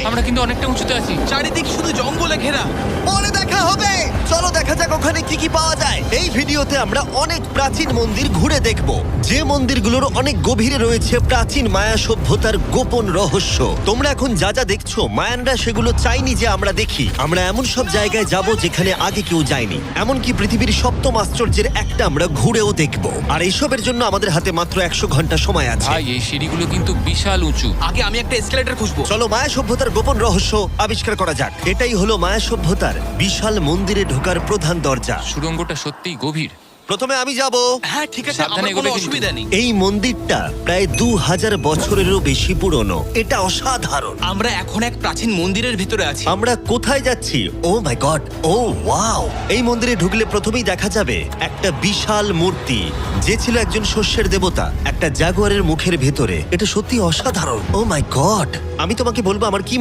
আমরা কিন্তু অনেকটা উঁচুতে আছি। চারিদিক শুধু জঙ্গলে ঘেরা। পরে দেখা হবে। চলো দেখা যাক ওখানে কি কি পাওয়া যায়। এই ভিডিওতে আমরা অনেক প্রাচীন মন্দির ঘুরে দেখব, যে মন্দিরগুলোর অনেক গভীরে রয়েছে প্রাচীন মায়া সভ্যতার গোপন রহস্য। তোমরা এখন যা যা দেখছো, মায়ানরা সেগুলো চাইনি যে আমরা দেখি। আমরা এমন সব জায়গায় যাব যেখানে আগে কেউ যায়নি, এমনকি পৃথিবীর সপ্তম আশ্চর্যের একটা আমরা ঘুরেও দেখব। আর এইসবের জন্য আমাদের হাতে মাত্র 100 ঘন্টা সময় আছে। ভাই এই সিঁড়িগুলো কিন্তু বিশাল উঁচু। আগে আমি একটা এসকেলেটর খুঁজবো। চলো মায়া সভ্যতার গোপন রহস্য আবিষ্কার করা যাক। এটাই হলো মায়া সভ্যতার বিশাল মন্দিরে ঢোকার প্রধান দরজা। সুড়ঙ্গটা সত্যিই গভীর। প্রথমে আমি যাব। হ্যাঁ ঠিক আছে, সাবধানে আমার এগোবে কোনো কিন্তু। অসুবিধা নেই। এই মন্দিরটা প্রায় 2000 বছরেরও বেশি পুরনো। এটা অসাধারণ। আমরা এখন এক প্রাচীন মন্দিরের ভিতরে আছি। আমরা কোথায় যাচ্ছি? ও মাই গড, ও ওয়াও! এই মন্দিরে ঢুকলে প্রথমেই দেখা যাবে একটা বিশাল মূর্তি, যে ছিল একজন শস্যের দেবতা, একটা জাগুয়ারের মুখের ভেতরে। এটা সত্যি অসাধারণ। ও মাই গড! আমি তোমাকে বলবো আমার কি